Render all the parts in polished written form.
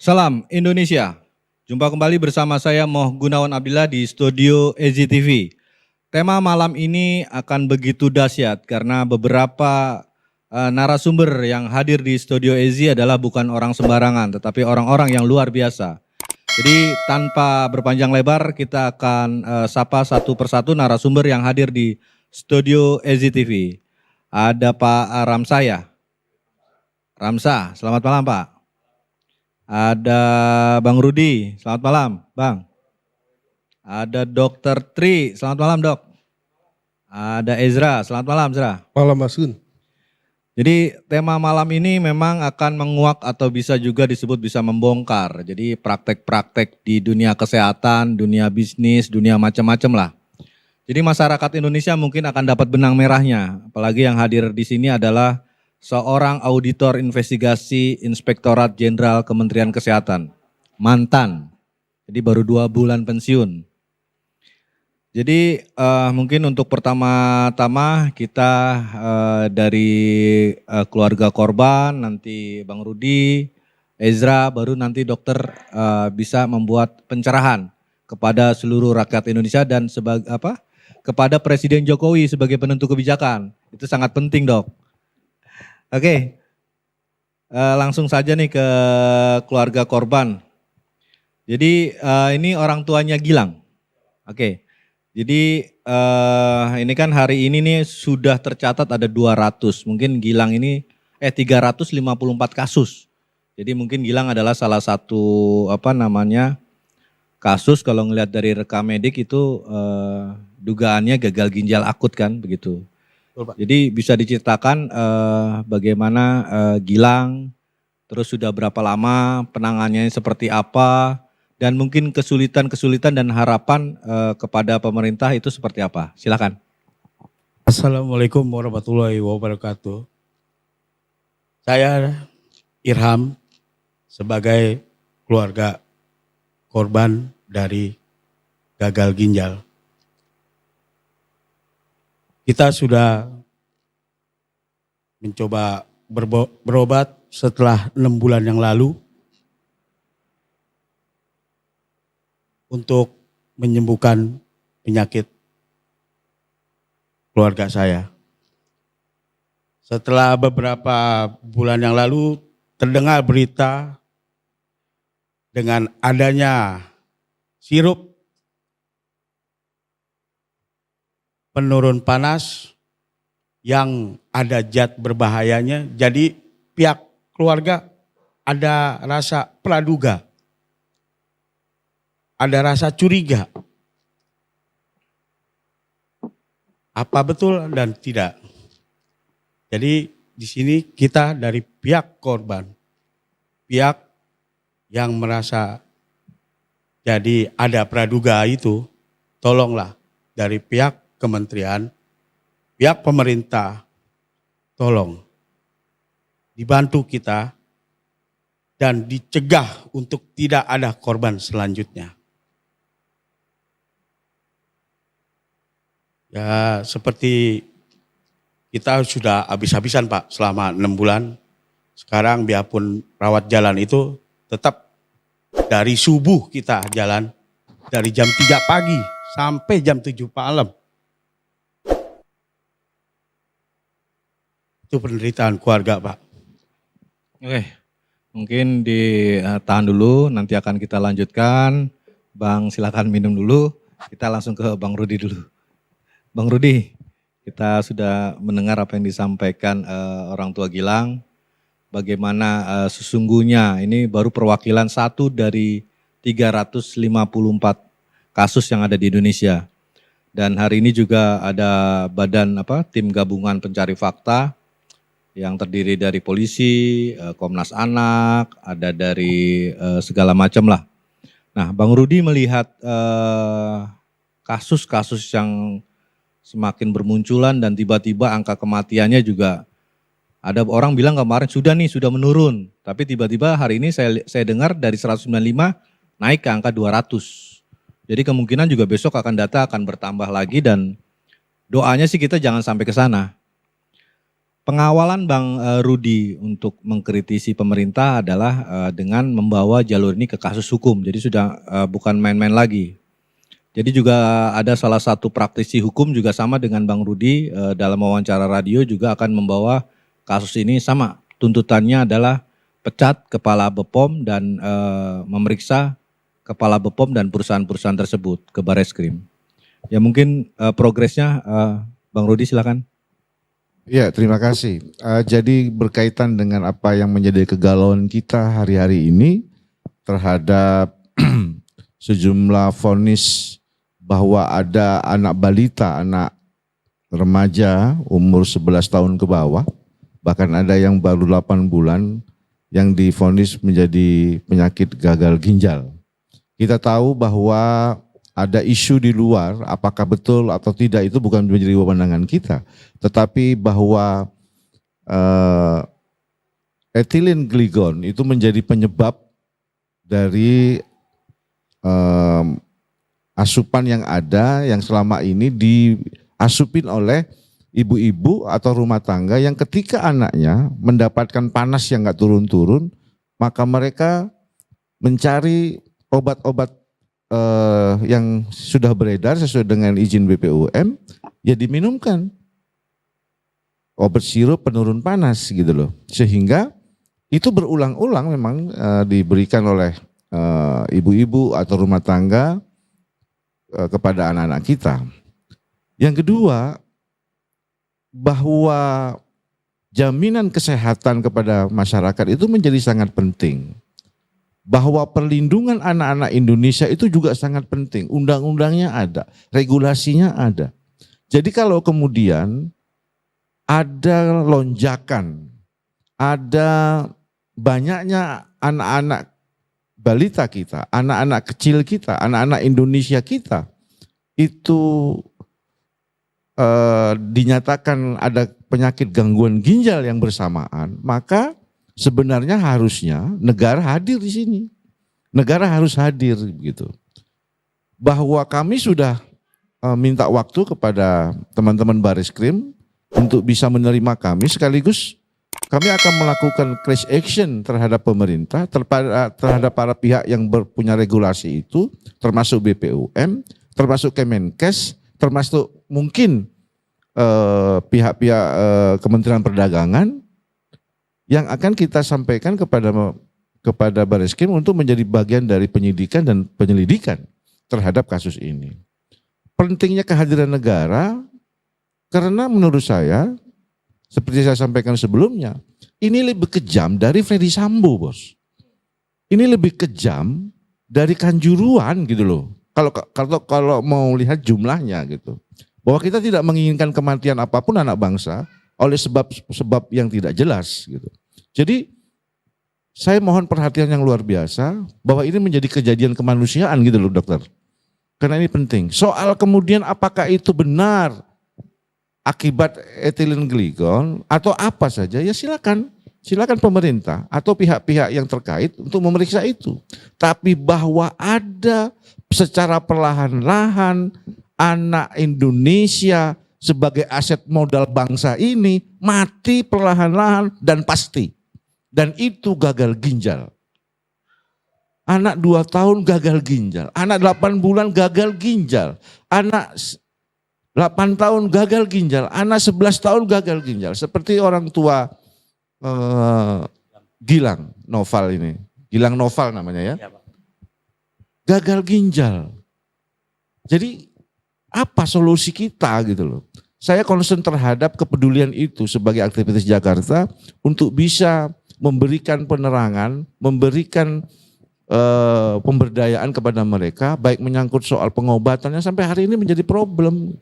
Salam Indonesia. Jumpa kembali bersama saya Moh Gunawan Abdillah di studio EZI TV. Tema malam ini akan begitu dahsyat karena beberapa narasumber yang hadir di studio EZI adalah bukan orang sembarangan tetapi orang-orang yang luar biasa. Jadi tanpa berpanjang lebar kita akan sapa satu persatu narasumber yang hadir di studio EZI TV. Ada Pak Ramsaya. Ramsa, selamat malam Pak. Ada Bang Rudi, selamat malam Bang. Ada Dokter Tri, selamat malam Dok. Ada Ezra, selamat malam Ezra. Malam Mas Gun. Jadi tema malam ini memang akan menguak atau bisa juga disebut bisa membongkar. Jadi praktek-praktek di dunia kesehatan, dunia bisnis, dunia macam-macam lah. Jadi masyarakat Indonesia mungkin akan dapat benang merahnya. Apalagi yang hadir di sini adalah seorang auditor investigasi Inspektorat Jenderal Kementerian Kesehatan, mantan, jadi baru 2 bulan pensiun. Jadi mungkin untuk pertama-tama kita dari keluarga korban, nanti Bang Rudi, Ezra, baru nanti dokter bisa membuat pencerahan kepada seluruh rakyat Indonesia dan kepada Presiden Jokowi sebagai penentu kebijakan. Itu sangat penting Dok. Oke, langsung saja nih ke keluarga korban. Jadi ini orang tuanya Gilang. Oke, jadi ini kan hari ini nih sudah tercatat ada 200. Mungkin Gilang ini 354 kasus. Jadi mungkin Gilang adalah salah satu kasus kalau ngelihat dari rekam medik itu dugaannya gagal ginjal akut kan begitu. Jadi bisa diceritakan bagaimana Gilang, terus sudah berapa lama penanganannya seperti apa, dan mungkin kesulitan-kesulitan dan harapan kepada pemerintah itu seperti apa? Silakan. Assalamualaikum warahmatullahi wabarakatuh. Saya Irham sebagai keluarga korban dari gagal ginjal. Kita sudah mencoba berobat setelah 6 bulan yang lalu untuk menyembuhkan penyakit keluarga saya. Setelah beberapa bulan yang lalu terdengar berita dengan adanya sirup penurun panas yang ada zat berbahayanya, jadi pihak keluarga ada rasa praduga, ada rasa curiga. Apa betul dan tidak. Jadi di sini kita dari pihak korban, pihak yang merasa jadi ada praduga itu, tolonglah dari pihak kementerian, pihak pemerintah, tolong dibantu kita dan dicegah untuk tidak ada korban selanjutnya. Ya seperti kita sudah habis-habisan Pak selama 6 bulan. Sekarang biarpun rawat jalan itu tetap dari subuh kita jalan, dari jam 3 pagi sampai jam 7 malam. Itu penderitaan keluarga Pak. Oke, mungkin ditahan dulu, nanti akan kita lanjutkan. Bang silakan minum dulu, kita langsung ke Bang Rudi dulu. Bang Rudi, kita sudah mendengar apa yang disampaikan orang tua Gilang. Bagaimana sesungguhnya ini baru perwakilan 1 dari 354 kasus yang ada di Indonesia. Dan hari ini juga ada tim gabungan pencari fakta yang terdiri dari polisi, Komnas Anak, ada dari segala macam lah. Nah, Bang Rudi melihat kasus-kasus yang semakin bermunculan dan tiba-tiba angka kematiannya juga ada orang bilang kemarin sudah menurun, tapi tiba-tiba hari ini saya dengar dari 195 naik ke angka 200. Jadi kemungkinan juga besok akan bertambah lagi dan doanya sih kita jangan sampai ke sana. pengawalan Bang Rudi untuk mengkritisi pemerintah adalah dengan membawa jalur ini ke kasus hukum. Jadi sudah bukan main-main lagi. Jadi juga ada salah satu praktisi hukum juga sama dengan Bang Rudi dalam wawancara radio juga akan membawa kasus ini sama. Tuntutannya adalah pecat kepala BPOM dan memeriksa kepala BPOM dan perusahaan-perusahaan tersebut ke Barreskrim. Ya mungkin progresnya Bang Rudi silakan. Ya, terima kasih. Jadi berkaitan dengan apa yang menjadi kegalauan kita hari-hari ini terhadap sejumlah vonis bahwa ada anak balita, anak remaja umur 11 tahun ke bawah, bahkan ada yang baru 8 bulan yang divonis menjadi penyakit gagal ginjal. Kita tahu bahwa ada isu di luar, apakah betul atau tidak itu bukan menjadi wewenangan kita, tetapi bahwa ethylene glycol itu menjadi penyebab dari asupan yang ada yang selama ini diasupin oleh ibu-ibu atau rumah tangga yang ketika anaknya mendapatkan panas yang nggak turun-turun, maka mereka mencari obat-obat yang sudah beredar sesuai dengan izin BPOM, ya diminumkan obat sirup penurun panas gitu loh, sehingga itu berulang-ulang memang diberikan oleh ibu-ibu atau rumah tangga kepada anak-anak kita. Yang kedua, bahwa jaminan kesehatan kepada masyarakat itu menjadi sangat penting. Bahwa perlindungan anak-anak Indonesia itu juga sangat penting. Undang-undangnya ada, regulasinya ada. Jadi kalau kemudian ada lonjakan, ada banyaknya anak-anak balita kita, anak-anak kecil kita, anak-anak Indonesia kita itu dinyatakan ada penyakit gangguan ginjal yang bersamaan, maka sebenarnya harusnya negara hadir di sini. Negara harus hadir gitu. Bahwa kami sudah minta waktu kepada teman-teman Barreskrim untuk bisa menerima kami, sekaligus kami akan melakukan class action terhadap pemerintah, terhadap para pihak yang punya regulasi itu, termasuk BPOM, termasuk Kemenkes, termasuk mungkin pihak-pihak Kementerian Perdagangan, yang akan kita sampaikan kepada Barreskrim untuk menjadi bagian dari penyidikan dan penyelidikan terhadap kasus ini. Pentingnya kehadiran negara, karena menurut saya, seperti saya sampaikan sebelumnya, ini lebih kejam dari Freddy Sambo, bos. Ini lebih kejam dari Kanjuruhan gitu loh. Kalau mau lihat jumlahnya gitu, bahwa kita tidak menginginkan kematian apapun anak bangsa oleh sebab yang tidak jelas gitu. Jadi saya mohon perhatian yang luar biasa bahwa ini menjadi kejadian kemanusiaan gitu loh, dokter. Karena ini penting. Soal kemudian apakah itu benar akibat ethylene glycol atau apa saja, ya silakan pemerintah atau pihak-pihak yang terkait untuk memeriksa itu. Tapi bahwa ada secara perlahan-lahan anak Indonesia sebagai aset modal bangsa ini mati perlahan-lahan dan pasti. Dan itu gagal ginjal. Anak 2 tahun gagal ginjal, anak 8 bulan gagal ginjal, anak 8 tahun gagal ginjal, anak 11 tahun gagal ginjal. Seperti orang tua Gilang Noval ini. Gilang Noval namanya ya. Gagal ginjal. Jadi apa solusi kita gitu loh. Saya concern terhadap kepedulian itu sebagai aktivitas Jakarta untuk bisa memberikan penerangan, memberikan pemberdayaan kepada mereka, baik menyangkut soal pengobatannya sampai hari ini menjadi problem.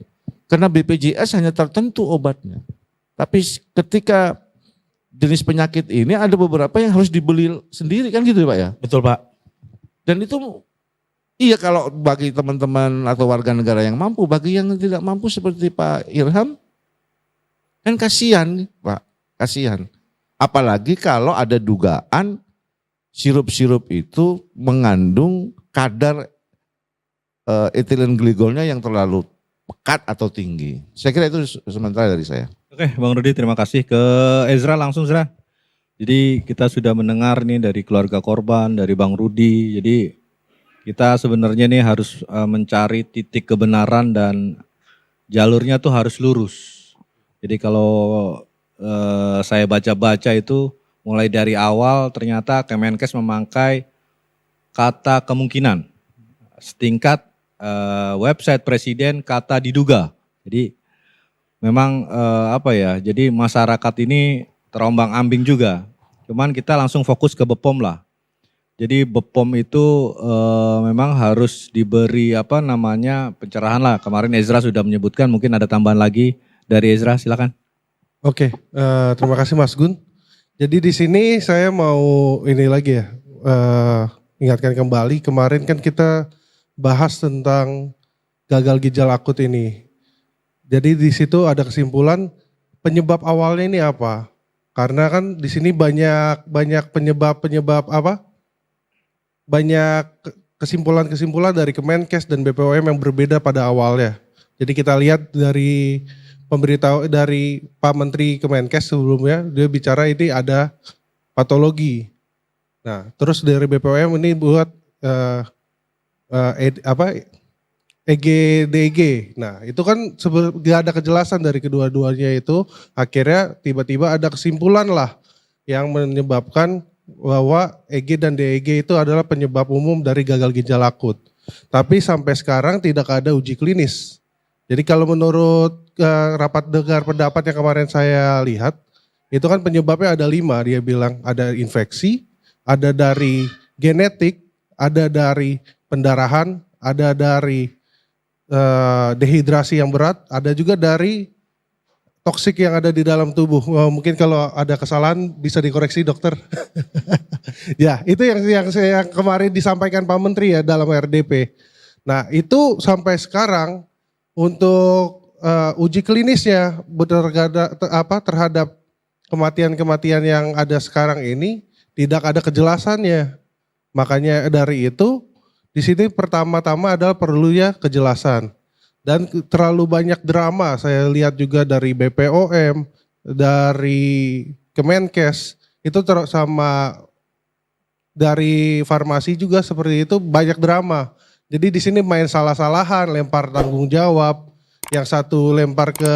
Karena BPJS hanya tertentu obatnya. Tapi ketika jenis penyakit ini ada beberapa yang harus dibeli sendiri kan gitu Pak ya? Betul Pak. Dan itu iya kalau bagi teman-teman atau warga negara yang mampu, bagi yang tidak mampu seperti Pak Irham, kan kasihan Pak, kasihan. Apalagi kalau ada dugaan sirup-sirup itu mengandung kadar ethylene glycolnya yang terlalu pekat atau tinggi. Saya kira itu sementara dari saya. Oke, Bang Rudi terima kasih. Ke Ezra langsung, Ezra. Jadi kita sudah mendengar nih dari keluarga korban, dari Bang Rudi. Jadi kita sebenarnya nih harus mencari titik kebenaran dan jalurnya tuh harus lurus. Jadi kalau saya baca-baca itu mulai dari awal ternyata Kemenkes memakai kata kemungkinan. Setingkat website presiden kata diduga. Jadi memang apa ya, jadi masyarakat ini terombang-ambing juga. Cuman kita langsung fokus ke BPOM lah. Jadi BPOM itu memang harus diberi apa namanya pencerahan lah. Kemarin Ezra sudah menyebutkan, mungkin ada tambahan lagi dari Ezra, silakan. Oke, terima kasih Mas Gun. Jadi di sini saya mau ini lagi ya, ingatkan kembali kemarin kan kita bahas tentang gagal ginjal akut ini. Jadi di situ ada kesimpulan penyebab awalnya ini apa? Karena kan di sini banyak penyebab apa? Banyak kesimpulan-kesimpulan dari Kemenkes dan BPOM yang berbeda pada awalnya. Jadi kita lihat dari pemberitahu dari Pak Menteri Kemenkes sebelumnya, dia bicara ini ada patologi. Nah, terus dari BPOM ini buat EGDG. Nah, itu kan gak ada kejelasan dari kedua-duanya itu. Akhirnya tiba-tiba ada kesimpulan lah yang menyebabkan bahwa EG dan DEG itu adalah penyebab umum dari gagal ginjal akut. Tapi sampai sekarang tidak ada uji klinis. Jadi kalau menurut rapat dengar pendapat yang kemarin saya lihat, itu kan penyebabnya ada 5. Dia bilang ada infeksi, ada dari genetik, ada dari pendarahan, ada dari dehidrasi yang berat, ada juga dari toksik yang ada di dalam tubuh. Mungkin kalau ada kesalahan bisa dikoreksi dokter. Ya, itu yang kemarin disampaikan Pak Menteri ya dalam RDP. Nah, itu sampai sekarang untuk uji klinisnya terhadap kematian-kematian yang ada sekarang ini tidak ada kejelasannya. Makanya dari itu di sini pertama-tama adalah perlunya kejelasan. Dan terlalu banyak drama saya lihat juga dari BPOM, dari Kemenkes, itu sama dari farmasi juga seperti itu banyak drama. Jadi di sini main salah-salahan, lempar tanggung jawab, yang satu lempar ke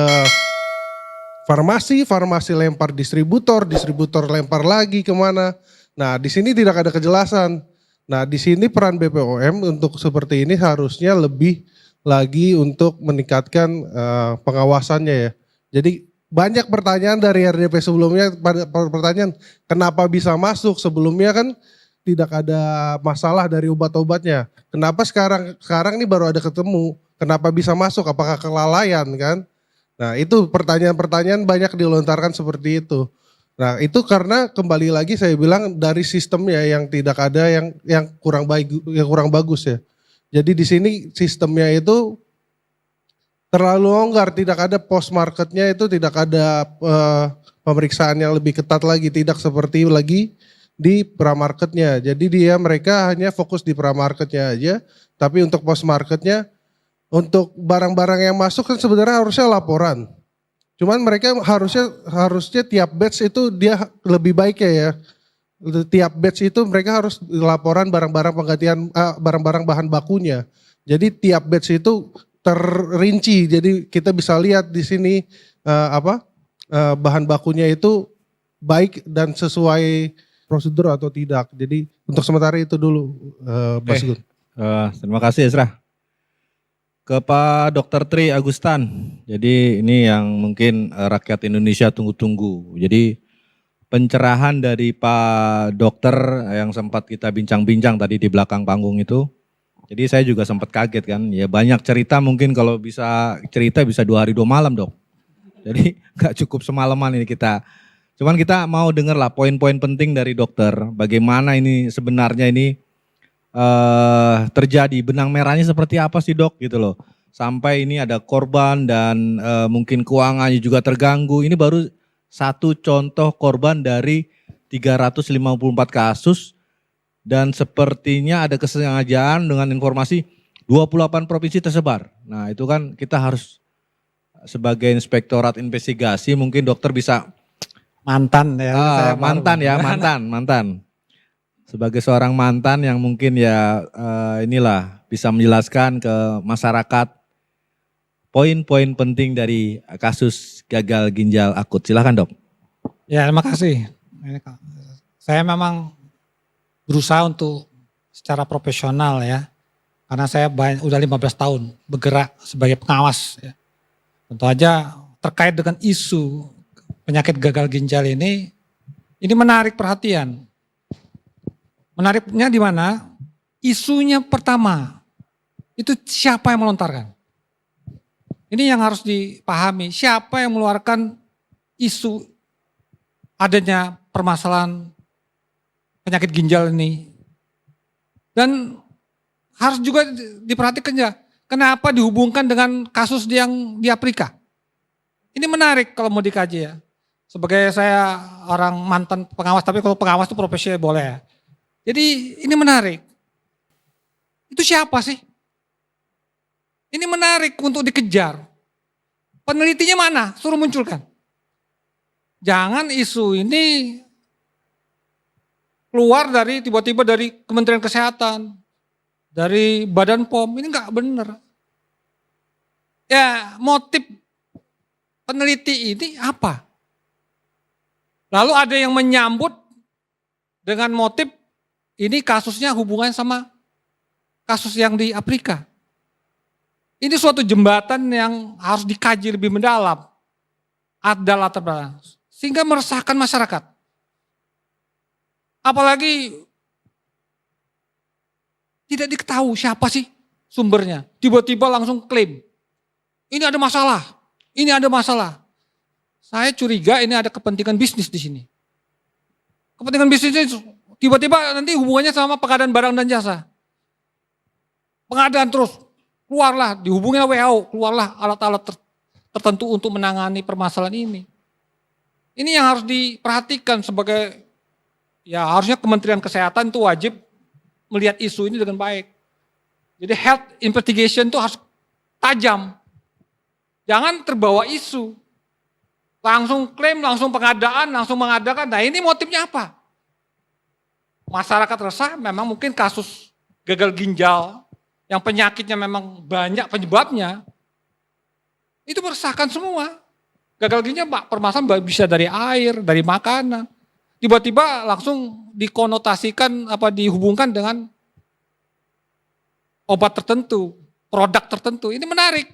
farmasi, farmasi lempar distributor, distributor lempar lagi kemana. Nah di sini tidak ada kejelasan. Nah di sini peran BPOM untuk seperti ini harusnya lebih lagi untuk meningkatkan pengawasannya ya. Jadi banyak pertanyaan dari RDP sebelumnya, pertanyaan kenapa bisa masuk, sebelumnya kan tidak ada masalah dari obat-obatnya. Kenapa sekarang ini baru ada ketemu, kenapa bisa masuk, apakah kelalaian kan? Nah itu pertanyaan-pertanyaan banyak dilontarkan seperti itu. Nah itu karena kembali lagi saya bilang dari sistemnya yang tidak ada yang kurang baik, yang kurang bagus ya. Jadi di sini sistemnya itu terlalu longgar, tidak ada post marketnya, itu tidak ada pemeriksaan yang lebih ketat lagi, tidak seperti lagi di pramarketnya. Jadi mereka hanya fokus di pramarketnya aja, tapi untuk post marketnya, untuk barang-barang yang masuk kan sebenarnya harusnya laporan. Cuman mereka harusnya tiap batch itu dia lebih baik ya. Tiap batch itu mereka harus laporan barang-barang penggantian barang-barang bahan bakunya. Jadi tiap batch itu terinci. Jadi kita bisa lihat di sini bahan bakunya itu baik dan sesuai prosedur atau tidak. Jadi untuk sementara itu dulu Mas Gun. Terima kasih Ezra. Ke Pak Dr. Tri Agustan. Jadi ini yang mungkin rakyat Indonesia tunggu-tunggu. Jadi pencerahan dari Pak Dokter yang sempat kita bincang-bincang tadi di belakang panggung itu. Jadi saya juga sempat kaget kan. Ya banyak cerita, mungkin kalau bisa cerita bisa 2 hari 2 malam dok. Jadi gak cukup semalaman ini kita. Cuman kita mau dengar lah poin-poin penting dari dokter. Bagaimana ini sebenarnya ini terjadi, benang merahnya seperti apa sih dok gitu loh. Sampai ini ada korban dan mungkin keuangannya juga terganggu. Ini baru satu contoh korban dari 354 kasus dan sepertinya ada kesengajaan dengan informasi 28 provinsi tersebar. Nah itu kan kita harus sebagai inspektorat investigasi mungkin dokter bisa Mantan ya. saya baru- mantan ya, mantan. Sebagai seorang mantan yang mungkin ya inilah bisa menjelaskan ke masyarakat poin-poin penting dari kasus gagal ginjal akut. Silakan, Dok. Ya, terima kasih. Saya memang berusaha untuk secara profesional ya. Karena saya udah 15 tahun bergerak sebagai pengawas ya. Tentu aja terkait dengan isu penyakit gagal ginjal ini menarik perhatian. Menariknya di mana? Isunya pertama, itu siapa yang melontarkan? Ini yang harus dipahami, siapa yang mengeluarkan isu adanya permasalahan penyakit ginjal ini. Dan harus juga diperhatikan ya, kenapa dihubungkan dengan kasus yang di Afrika. Ini menarik kalau mau dikaji ya. Sebagai saya orang mantan pengawas, tapi kalau pengawas itu profesi boleh ya. Jadi ini menarik. Itu siapa sih? Ini menarik untuk dikejar. Penelitinya mana? Suruh munculkan. Jangan isu ini keluar dari tiba-tiba dari Kementerian Kesehatan, dari Badan POM, ini enggak benar. Ya motif peneliti ini apa? Lalu ada yang menyambut dengan motif ini kasusnya hubungannya sama kasus yang di Afrika. Ini suatu jembatan yang harus dikaji lebih mendalam. Ada latar belakang. Sehingga meresahkan masyarakat. Apalagi tidak diketahui siapa sih sumbernya. Tiba-tiba langsung klaim. Ini ada masalah. Ini ada masalah. Saya curiga ini ada kepentingan bisnis di sini. Kepentingan bisnis ini tiba-tiba nanti hubungannya sama pengadaan barang dan jasa. Pengadaan terus, keluarlah, dihubungi WHO, keluarlah alat-alat tertentu untuk menangani permasalahan ini. Ini yang harus diperhatikan sebagai, ya harusnya Kementerian Kesehatan itu wajib melihat isu ini dengan baik. Jadi health investigation itu harus tajam. Jangan terbawa isu. Langsung klaim, langsung pengadaan, langsung mengadakan. Nah ini motifnya apa? Masyarakat resah memang mungkin kasus gagal ginjal yang penyakitnya memang banyak penyebabnya. Itu meresahkan semua. Gagal ginjal permasalahan bisa dari air, dari makanan. Tiba-tiba langsung dikonotasikan dihubungkan dengan obat tertentu, produk tertentu. Ini menarik.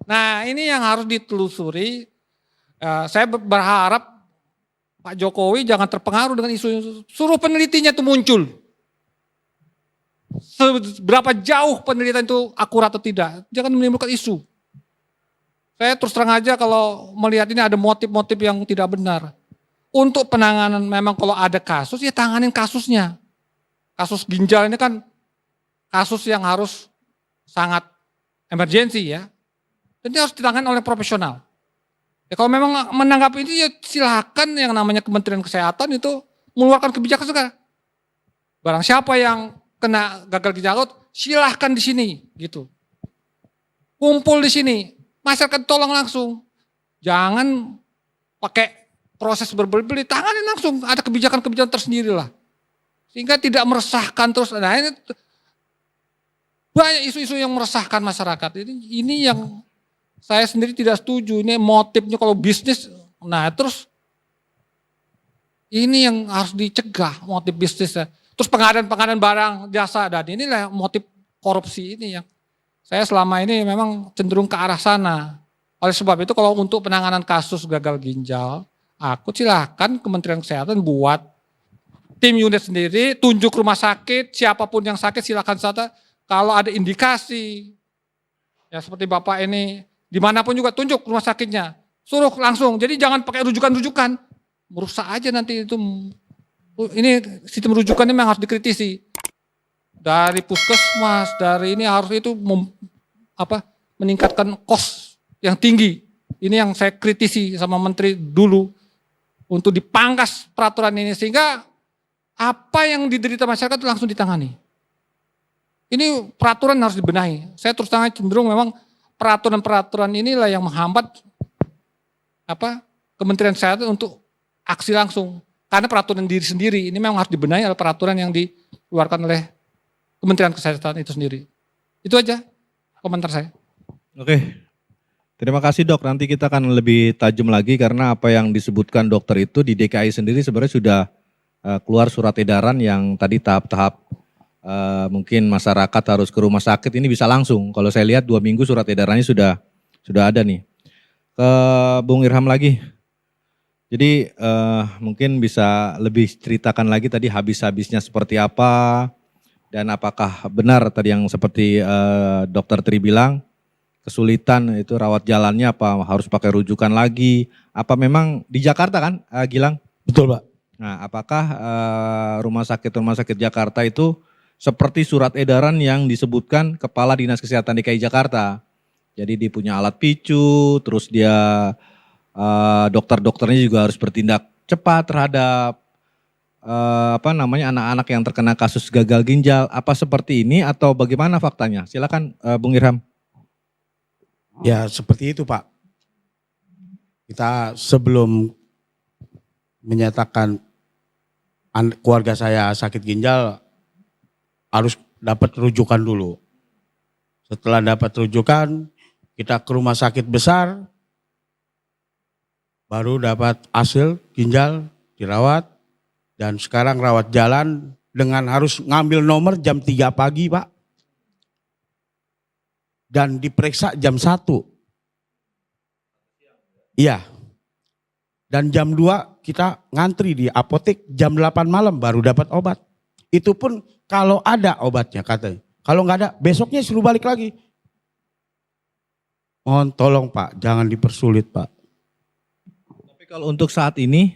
Nah ini yang harus ditelusuri. Saya berharap Pak Jokowi jangan terpengaruh dengan isu. Suruh penelitinya itu muncul. Seberapa jauh penelitian itu akurat atau tidak. Jangan menimbulkan isu. Saya terus terang aja kalau melihat ini ada motif-motif yang tidak benar. Untuk penanganan memang kalau ada kasus ya tanganin kasusnya. Kasus ginjal ini kan kasus yang harus sangat emergensi ya. Dan ini harus ditangani oleh profesional. Ya kalau memang menanggapi ini ya silakan yang namanya Kementerian Kesehatan itu mengeluarkan kebijakan segala. Barang siapa yang kena gagal ginjal akut silahkan di sini gitu. Kumpul di sini. Masyarakat tolong langsung. Jangan pakai proses berbelit-belit, tanganin langsung. Ada kebijakan-kebijakan tersendiri lah. Sehingga tidak meresahkan terus. Nah ini banyak isu-isu yang meresahkan masyarakat. Ini yang saya sendiri tidak setuju. Ini motifnya kalau bisnis. Nah terus ini yang harus dicegah motif bisnisnya. Terus pengadaan barang jasa. Dan inilah motif korupsi ini yang saya selama ini memang cenderung ke arah sana. Oleh sebab itu kalau untuk penanganan kasus gagal ginjal akut silakan Kementerian Kesehatan buat tim unit sendiri, tunjuk rumah sakit, siapapun yang sakit silakan saja. Kalau ada indikasi, ya seperti Bapak ini, dimanapun juga tunjuk rumah sakitnya. Suruh langsung, jadi jangan pakai rujukan-rujukan. Merusak aja nanti itu. Ini sistem rujukan ini memang harus dikritisi. Dari puskesmas, dari ini harus itu meningkatkan kos yang tinggi. Ini yang saya kritisi sama Menteri dulu untuk dipangkas peraturan ini sehingga apa yang diderita masyarakat langsung ditangani. Ini peraturan harus dibenahi. Saya terus terang cenderung memang peraturan-peraturan inilah yang menghambat Kementerian Kesehatan untuk aksi langsung. Karena peraturan diri sendiri ini memang harus dibenahi oleh peraturan yang dikeluarkan oleh Kementerian Kesehatan itu sendiri. Itu aja komentar saya. Oke. Terima kasih Dok, nanti kita akan lebih tajam lagi karena apa yang disebutkan dokter itu di DKI sendiri sebenarnya sudah keluar surat edaran yang tadi tahap-tahap mungkin masyarakat harus ke rumah sakit ini bisa langsung. Kalau saya lihat 2 minggu surat edarannya sudah ada nih. Ke Bung Irham lagi. Jadi mungkin bisa lebih ceritakan lagi tadi habis-habisnya seperti apa dan apakah benar tadi yang seperti Dokter Tri bilang kesulitan itu rawat jalannya apa harus pakai rujukan lagi? Apa memang di Jakarta kan Gilang? Betul Pak. Nah apakah rumah sakit Jakarta itu seperti surat edaran yang disebutkan Kepala Dinas Kesehatan DKI Jakarta? Jadi dia punya alat picu, terus dia dokter-dokternya juga harus bertindak cepat terhadap anak-anak yang terkena kasus gagal ginjal. Apa seperti ini atau bagaimana faktanya? Silakan Bung Irham. Ya seperti itu Pak. Kita sebelum menyatakan keluarga saya sakit ginjal harus dapat rujukan dulu. Setelah dapat rujukan kita ke rumah sakit besar baru dapat hasil ginjal dirawat dan sekarang rawat jalan dengan harus ngambil nomor jam 3 pagi Pak. Dan diperiksa jam 1. Iya. Dan jam 2 kita ngantri di apotek jam 8 malam baru dapat obat. Itu pun kalau ada obatnya katanya. Kalau nggak ada besoknya suruh balik lagi. Mohon tolong Pak, jangan dipersulit Pak. Tapi kalau untuk saat ini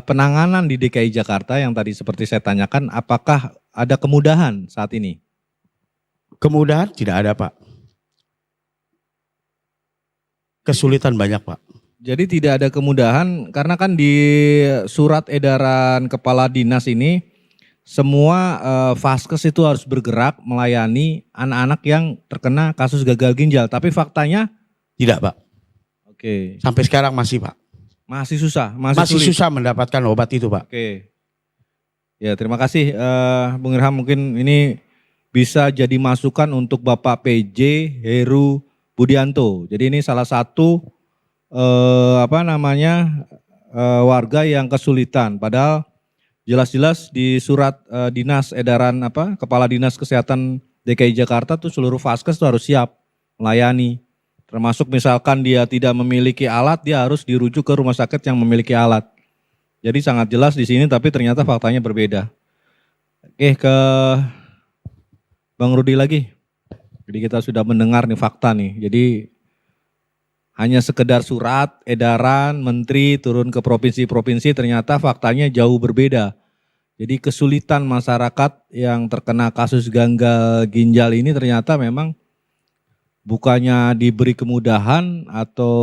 penanganan di DKI Jakarta yang tadi seperti saya tanyakan, apakah ada kemudahan saat ini? Kemudahan tidak ada Pak. Kesulitan banyak Pak. Jadi tidak ada kemudahan karena kan di surat edaran Kepala Dinas ini semua vaskes itu harus bergerak melayani anak-anak yang terkena kasus gagal ginjal. Tapi faktanya Tidak Pak. oke, Sampai sekarang masih Pak. masih susah, Masih sulit. susah mendapatkan obat itu Pak. Oke. Ya terima kasih Bung Irham, mungkin ini bisa jadi masukan untuk Bapak PJ Heru Budianto. Jadi ini salah satu warga yang kesulitan. Padahal jelas-jelas di surat dinas edaran Kepala Dinas Kesehatan DKI Jakarta tuh seluruh vaskes tuh harus siap melayani. Termasuk misalkan dia tidak memiliki alat, dia harus dirujuk ke rumah sakit yang memiliki alat. Jadi sangat jelas di sini, tapi ternyata faktanya berbeda. Oke, ke Bang Rudi lagi. Jadi kita sudah mendengar nih fakta nih. Jadi hanya sekedar surat edaran menteri turun ke provinsi-provinsi, ternyata faktanya jauh berbeda. Jadi kesulitan masyarakat yang terkena kasus gagal ginjal ini ternyata memang bukannya diberi kemudahan atau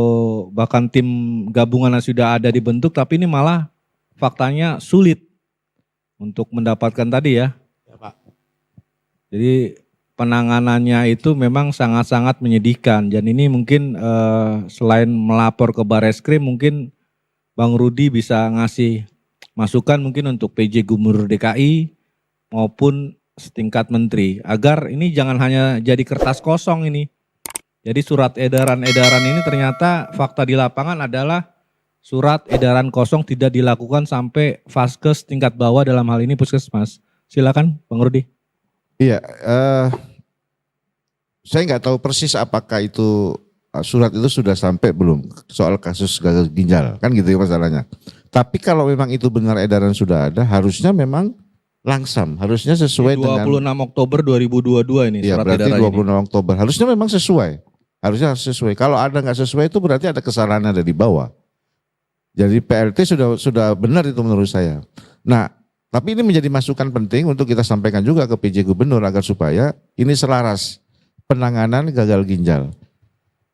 bahkan tim gabungan yang sudah ada dibentuk, tapi ini malah faktanya sulit untuk mendapatkan tadi ya. Ya Pak. Jadi penanganannya itu memang sangat-sangat menyedihkan. Dan ini mungkin selain melapor ke Barreskrim, mungkin Bang Rudi bisa ngasih masukan mungkin untuk PJ Gubernur DKI maupun setingkat menteri. Agar ini jangan hanya jadi kertas kosong ini. Jadi surat edaran-edaran ini ternyata fakta di lapangan adalah surat edaran kosong tidak dilakukan sampai vaskes tingkat bawah, dalam hal ini puskesmas. Silakan Bang Rudi. Iya, saya nggak tahu persis apakah itu surat itu sudah sampai belum soal kasus gagal ginjal, kan gitu ya masalahnya. Tapi kalau memang itu benar edaran sudah ada, harusnya memang langsam, harusnya sesuai 26 dengan Oktober 2022 ini ya, surat berarti edaran 26 ini. Oktober, harusnya memang sesuai. Harusnya sesuai. Kalau ada nggak sesuai itu berarti ada kesalahan ada di bawah. Jadi PLT sudah benar itu menurut saya. Nah, tapi ini menjadi masukan penting untuk kita sampaikan juga ke PJ Gubernur agar supaya ini selaras penanganan gagal ginjal.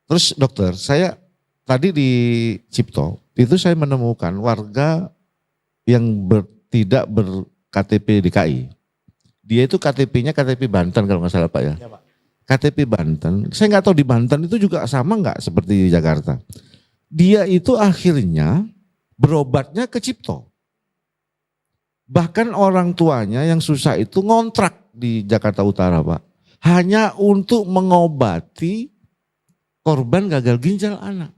Terus dokter, saya tadi di Cipto itu saya menemukan warga yang tidak ber-KTP DKI. Dia itu KTP-nya KTP Banten kalau nggak salah Pak ya. Ya Pak. KTP Banten, saya nggak tahu di Banten itu juga sama nggak seperti di Jakarta. Dia itu akhirnya berobatnya ke Cipto. Bahkan orang tuanya yang susah itu ngontrak di Jakarta Utara, Pak. Hanya untuk mengobati korban gagal ginjal anak.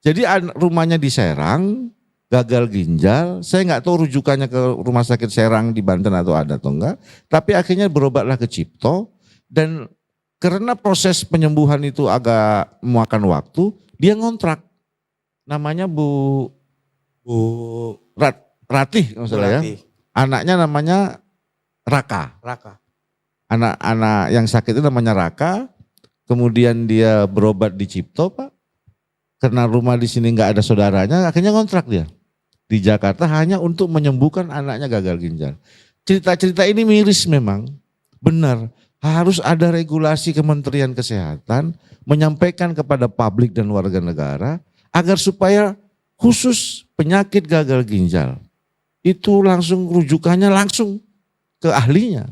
Jadi rumahnya di Serang, gagal ginjal. Saya nggak tahu rujukannya ke rumah sakit Serang di Banten atau ada atau enggak. Tapi akhirnya berobatlah ke Cipto. Dan karena proses penyembuhan itu agak memakan waktu, dia ngontrak. Namanya Bu Ratih kalau salah ya. Anaknya namanya Raka. Anak-anak yang sakit itu namanya Raka. Kemudian dia berobat di Cipto, Pak. Karena rumah di sini nggak ada saudaranya, akhirnya ngontrak dia di Jakarta hanya untuk menyembuhkan anaknya gagal ginjal. Cerita-cerita ini miris memang, benar. Harus ada regulasi Kementerian Kesehatan menyampaikan kepada publik dan warga negara agar supaya khusus penyakit gagal ginjal itu langsung rujukannya langsung ke ahlinya.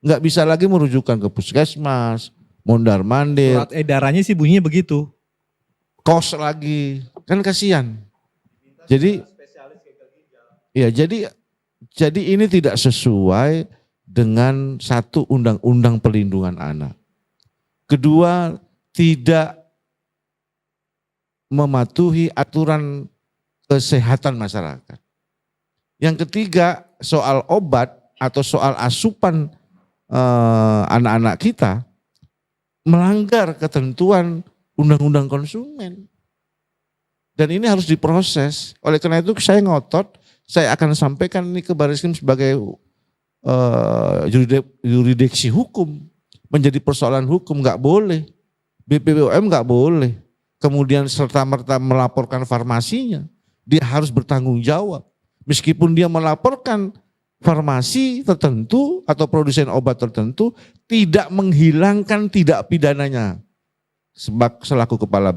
Nggak bisa lagi merujukan ke puskesmas, mondar-mandir. Surat edarannya sih bunyinya begitu. Kos lagi, kan kasihan. Jadi, ya jadi ini tidak sesuai dengan satu undang-undang perlindungan anak. Kedua, tidak mematuhi aturan kesehatan masyarakat. Yang ketiga, soal obat atau soal asupan anak-anak kita melanggar ketentuan undang-undang konsumen. Dan ini harus diproses. Oleh karena itu saya ngotot, saya akan sampaikan ini ke Baris Krim sebagai yurisdiksi hukum. Menjadi persoalan hukum, nggak boleh. BPOM nggak boleh. Kemudian serta-merta melaporkan farmasinya. Dia harus bertanggung jawab. Meskipun dia melaporkan farmasi tertentu atau produsen obat tertentu, tidak menghilangkan tindak pidananya. Selaku kepala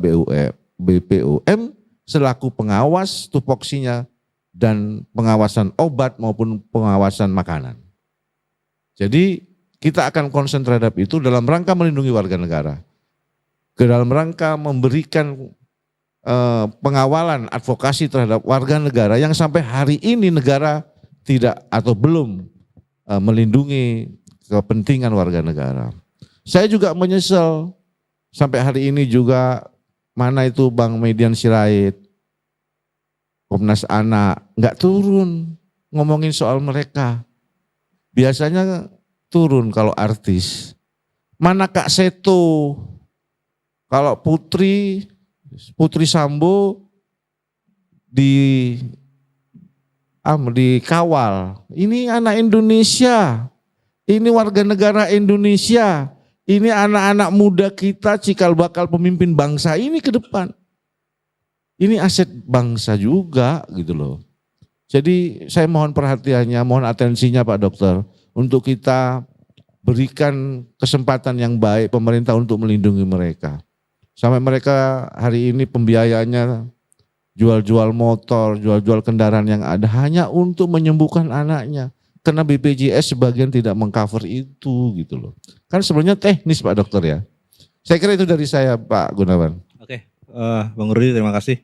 BPOM, selaku pengawas tupoksinya dan pengawasan obat maupun pengawasan makanan. Jadi kita akan konsen terhadap itu dalam rangka melindungi warga negara. Dalam rangka memberikan pengawalan advokasi terhadap warga negara yang sampai hari ini negara tidak atau belum melindungi kepentingan warga negara. Saya juga menyesal. Sampai hari ini juga mana itu Bang Median Sirait, Komnas Anak, nggak turun ngomongin soal mereka. Biasanya turun kalau artis. Mana Kak Seto, kalau Putri Sambo dikawal. Ini anak Indonesia, ini warga negara Indonesia. Ini anak-anak muda kita cikal bakal pemimpin bangsa ini ke depan. Ini aset bangsa juga gitu loh. Jadi saya mohon perhatiannya, mohon atensinya Pak Dokter. Untuk kita berikan kesempatan yang baik pemerintah untuk melindungi mereka. Sampai mereka hari ini pembiayaannya jual-jual motor, jual-jual kendaraan yang ada hanya untuk menyembuhkan anaknya. Karena BPJS sebagian tidak mengcover itu gitu loh. Kan sebenarnya teknis Pak Dokter ya. Saya kira itu dari saya Pak Gunawan. Oke, Bang Rudi terima kasih.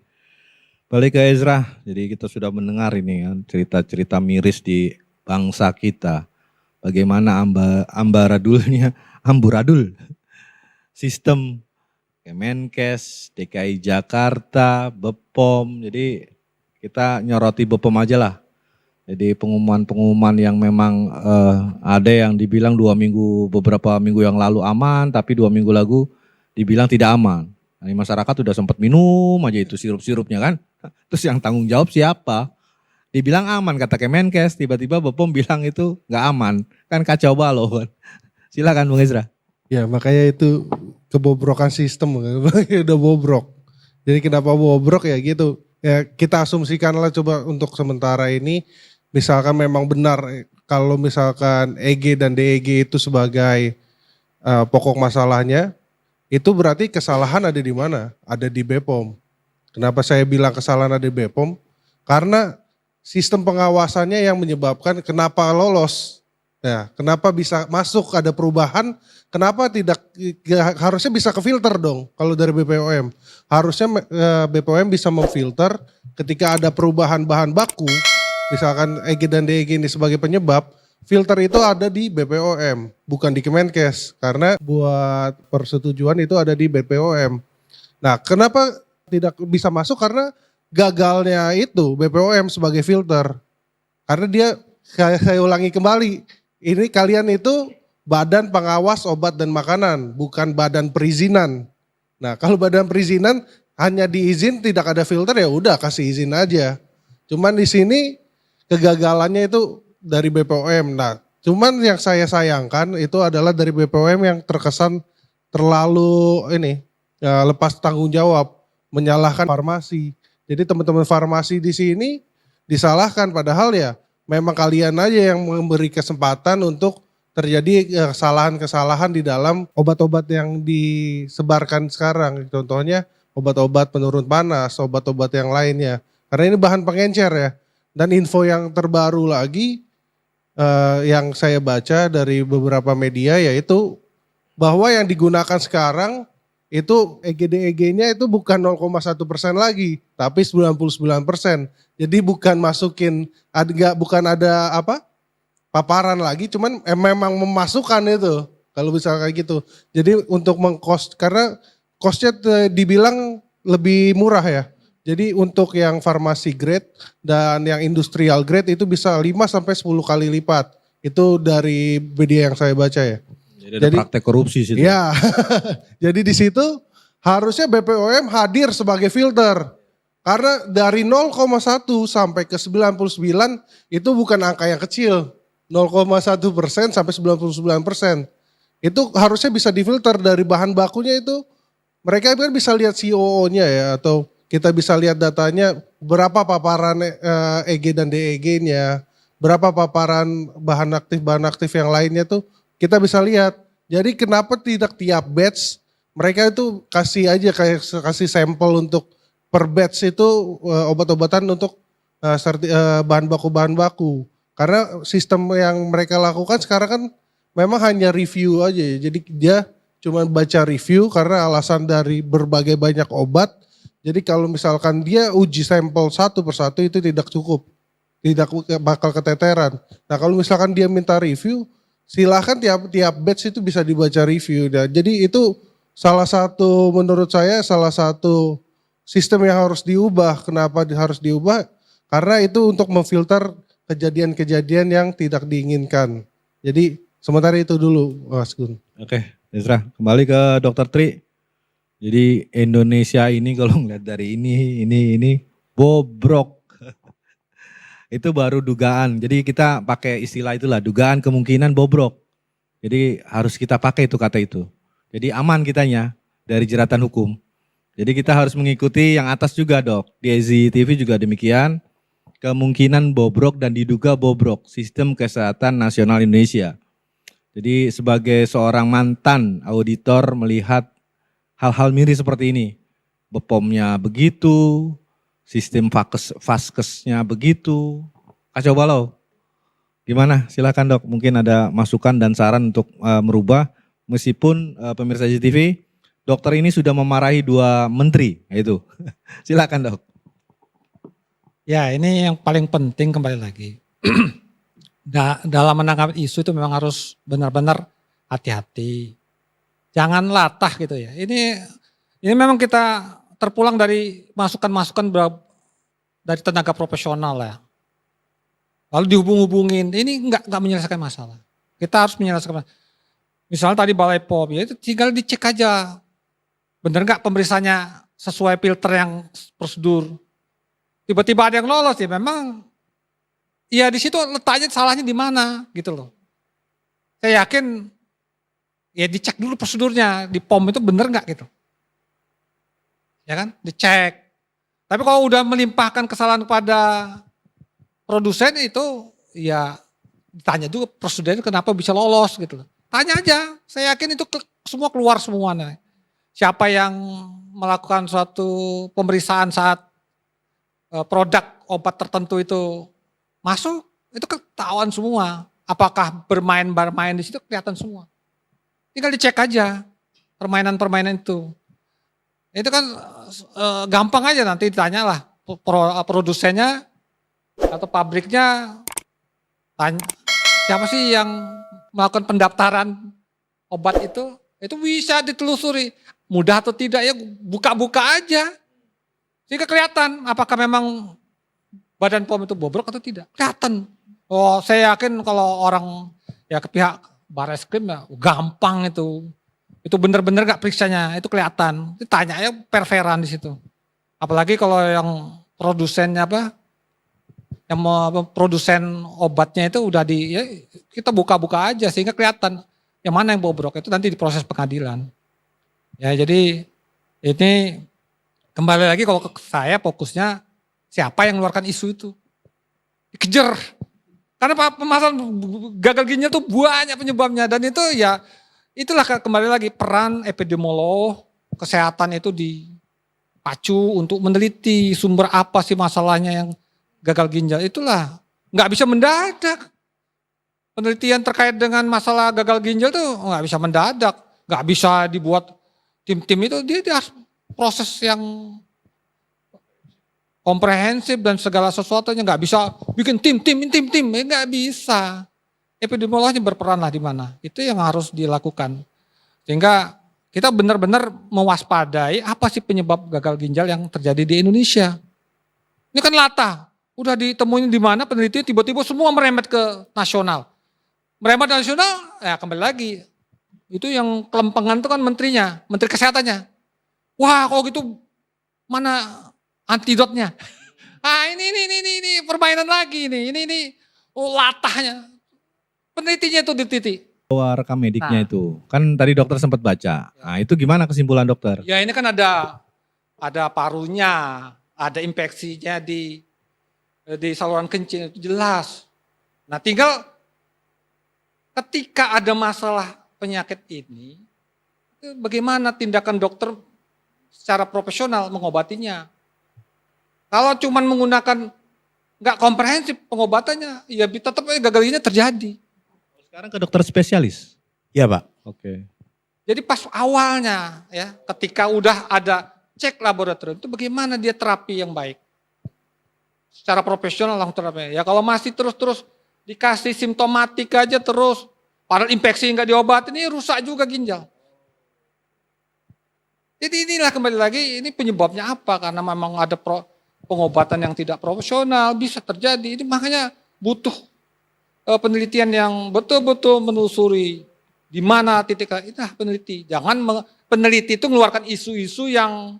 Balik ke Ezra, jadi kita sudah mendengar ini kan cerita-cerita miris di bangsa kita. Bagaimana amburadul sistem Kemenkes, DKI Jakarta, BPOM. Jadi kita nyoroti BPOM aja lah. Jadi pengumuman-pengumuman yang memang ada yang dibilang beberapa minggu yang lalu aman, tapi 2 minggu lalu dibilang tidak aman. Nah, masyarakat udah sempat minum aja itu sirup-sirupnya kan. Terus yang tanggung jawab siapa? Dibilang aman kata Kemenkes, tiba-tiba BPOM bilang itu nggak aman. Kan kacau balau kan. Silakan Bung Ezra. Ya makanya itu kebobrokan sistem, udah bobrok. Jadi kenapa bobrok ya gitu. Ya kita asumsikanlah coba untuk sementara ini. Misalkan memang benar kalau misalkan EG dan DEG itu sebagai pokok masalahnya, itu berarti kesalahan ada di mana? Ada di BPOM. Kenapa saya bilang kesalahan ada di BPOM? Karena sistem pengawasannya yang menyebabkan kenapa lolos. Nah, kenapa bisa masuk ada perubahan? Kenapa tidak harusnya bisa ke filter dong kalau dari BPOM. Harusnya BPOM bisa memfilter ketika ada perubahan bahan baku, misalkan EG dan DEG ini sebagai penyebab, filter itu ada di BPOM, bukan di Kemenkes. Karena buat persetujuan itu ada di BPOM. Nah, kenapa tidak bisa masuk? Karena gagalnya itu BPOM sebagai filter. Karena dia, saya ulangi kembali, ini kalian itu Badan Pengawas Obat dan Makanan, bukan Badan Perizinan. Nah, kalau Badan Perizinan hanya diizin tidak ada filter, ya udah kasih izin aja. Cuman di sini kegagalannya itu dari BPOM. Nah, cuman yang saya sayangkan itu adalah dari BPOM yang terkesan terlalu lepas tanggung jawab, menyalahkan farmasi. Jadi teman-teman farmasi di sini disalahkan, padahal ya memang kalian aja yang memberi kesempatan untuk terjadi kesalahan-kesalahan di dalam obat-obat yang disebarkan sekarang. Contohnya obat-obat penurun panas, obat-obat yang lainnya. Karena ini bahan pengencer ya. Dan info yang terbaru lagi yang saya baca dari beberapa media yaitu bahwa yang digunakan sekarang itu EGD-EG-nya itu bukan 0,1% lagi, tapi 99%. Jadi bukan masukin, bukan ada paparan lagi, cuman memang memasukkan itu. Kalau bisa kayak gitu. Jadi untuk karena costnya dibilang lebih murah ya. Jadi untuk yang farmasi grade dan yang industrial grade itu bisa 5-10 kali lipat. Itu dari media yang saya baca ya. Jadi ada praktek korupsi situ. Ya, jadi di situ harusnya BPOM hadir sebagai filter. Karena dari 0,1 sampai ke 99 itu bukan angka yang kecil. 0,1% sampai 99%. Itu harusnya bisa difilter dari bahan bakunya itu. Mereka kan bisa lihat COO-nya ya, atau kita bisa lihat datanya berapa paparan EG dan DEG-nya, berapa paparan bahan aktif yang lainnya tuh kita bisa lihat. Jadi kenapa tidak tiap batch mereka itu kasih aja kayak kasih sampel untuk per batch itu obat-obatan untuk bahan baku. Karena sistem yang mereka lakukan sekarang kan memang hanya review aja. Jadi dia cuma baca review karena alasan dari berbagai banyak obat. Jadi kalau misalkan dia uji sampel satu persatu itu tidak cukup. Tidak bakal keteteran. Nah kalau misalkan dia minta review, silahkan tiap batch itu bisa dibaca review. Nah, jadi itu menurut saya salah satu sistem yang harus diubah. Kenapa harus diubah? Karena itu untuk memfilter kejadian-kejadian yang tidak diinginkan. Jadi sementara itu dulu Mas Gun. Oke, Desra, kembali ke Dr. Tri. Jadi Indonesia ini kalau ngeliat dari ini bobrok. Itu baru dugaan. Jadi kita pakai istilah itulah, dugaan kemungkinan bobrok. Jadi harus kita pakai itu kata itu. Jadi aman kitanya dari jeratan hukum. Jadi kita harus mengikuti yang atas juga Dok. Di EZI TV juga demikian. Kemungkinan bobrok dan diduga bobrok Sistem Kesehatan Nasional Indonesia. Jadi sebagai seorang mantan auditor melihat hal-hal miris seperti ini. BPOM-nya begitu, sistem Vaskesnya begitu, kacau balau. Gimana? Silakan Dok, mungkin ada masukan dan saran untuk merubah. Meskipun pemirsa CCTV, dokter ini sudah memarahi 2 menteri, itu. Silakan Dok. Ya ini yang paling penting kembali lagi. Dalam menanggapi isu itu memang harus benar-benar hati-hati. Jangan latah gitu ya. Ini memang kita terpulang dari masukan-masukan dari tenaga profesional ya. Lalu dihubung-hubungin, ini enggak menyelesaikan masalah. Kita harus menyelesaikan masalah. Misalnya tadi Balai POM, ya itu tinggal dicek aja. Benar enggak pemeriksaannya sesuai filter yang prosedur. Tiba-tiba ada yang lolos ya memang ya di situ letaknya salahnya di mana gitu loh. Saya yakin ya dicek dulu prosedurnya di POM itu benar nggak gitu. Ya kan, dicek. Tapi kalau udah melimpahkan kesalahan kepada produsen itu ya ditanya juga prosedurnya kenapa bisa lolos gitu loh. Tanya aja, saya yakin itu semua keluar semuanya. Siapa yang melakukan suatu pemeriksaan saat produk obat tertentu itu masuk, itu ketahuan semua. apakah bermain di situ kelihatan semua. Tinggal dicek aja permainan-permainan itu. Itu kan gampang aja, nanti ditanya lah produsennya atau pabriknya, tanya siapa sih yang melakukan pendaftaran obat itu bisa ditelusuri. Mudah atau tidak ya buka-buka aja. Sehingga kelihatan apakah memang Badan POM itu bobrok atau tidak. Kelihatan. Oh, saya yakin kalau orang ya ke pihak Barreskrim ya gampang itu. Itu benar-benar gak periksanya, itu kelihatan. Ditanya ya perveran di situ. Apalagi kalau yang produsennya yang produsen obatnya itu udah ya kita buka-buka aja sehingga kelihatan yang mana yang bobrok. Itu nanti diproses pengadilan. Ya jadi ini kembali lagi kalau saya fokusnya siapa yang mengeluarkan isu itu. Dikejar. Karena permasalahan gagal ginjal itu banyak penyebabnya. Dan itu ya itulah kembali lagi peran epidemiolog kesehatan itu dipacu untuk meneliti sumber apa sih masalahnya yang gagal ginjal. Itulah nggak bisa mendadak. Penelitian terkait dengan masalah gagal ginjal itu nggak bisa mendadak. Nggak bisa dibuat tim-tim itu, dia harus proses yang komprehensif dan segala sesuatunya, nggak bisa bikin tim, nggak bisa. Epidemiolognya berperan lah di mana, itu yang harus dilakukan. Sehingga kita benar-benar mewaspadai apa sih penyebab gagal ginjal yang terjadi di Indonesia. Ini kan latah, udah ditemuin di mana penelitian tiba-tiba semua merembet ke nasional. Merembet nasional, ya kembali lagi, itu yang kelempengan itu kan menterinya, menteri kesehatannya. Wah kalau gitu mana antidotnya? Ah ini permainan lagi ini latahnya. Penelitinya itu dititik. Bahwa rekam mediknya itu, kan tadi dokter sempat baca. Nah itu gimana kesimpulan dokter? Ya ini kan ada parunya, ada infeksinya di saluran kencing, itu jelas. Nah tinggal ketika ada masalah penyakit ini, bagaimana tindakan dokter secara profesional mengobatinya. Kalau cuma menggunakan nggak komprehensif pengobatannya, ya tetap gagal ginjal terjadi. Sekarang ke dokter spesialis. Iya Pak. Oke. Jadi pas awalnya ya, ketika udah ada cek laboratorium itu bagaimana dia terapi yang baik. Secara profesional langsung terapi. Ya kalau masih terus dikasih simptomatik aja terus, padahal infeksi nggak diobatin, ini rusak juga ginjal. Jadi inilah kembali lagi, ini penyebabnya apa? Karena memang ada pengobatan yang tidak profesional, bisa terjadi. Ini makanya butuh penelitian yang betul-betul menelusuri di mana titik itu peneliti. Jangan peneliti itu mengeluarkan isu-isu yang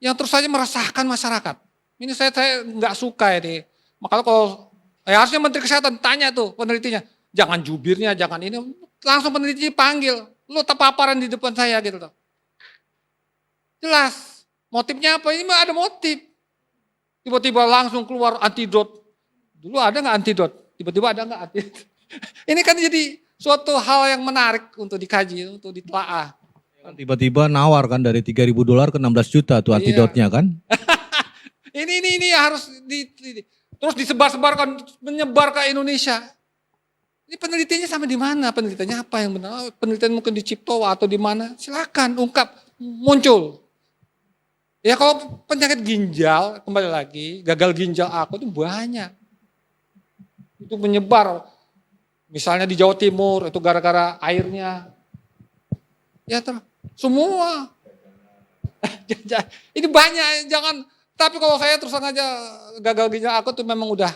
terus saja meresahkan masyarakat. Ini saya nggak suka ini. Makanya kalau harusnya Menteri Kesehatan tanya tuh penelitinya, jangan jubirnya, jangan ini, langsung peneliti panggil, lu paparan di depan saya gitu loh. Jelas, motifnya apa? Ini mah ada motif. Tiba-tiba langsung keluar antidot. Dulu ada nggak antidot? Tiba-tiba ada nggak antidot? Ini kan jadi suatu hal yang menarik untuk dikaji, untuk ditelaah. Tiba-tiba nawar kan dari $3.000 ke 16 juta tuh antidotnya kan. Ini harus terus disebar-sebarkan, menyebar ke Indonesia. Ini penelitiannya sampai di mana? Penelitiannya apa yang benar? Penelitian mungkin di Cipto atau di mana? Silakan ungkap, muncul. Ya kalau penyakit ginjal, kembali lagi, gagal ginjal akut itu banyak. Itu menyebar. Misalnya di Jawa Timur, itu gara-gara airnya. Ya semua. Ini banyak, jangan. Tapi kalau saya terus aja gagal ginjal akut itu memang udah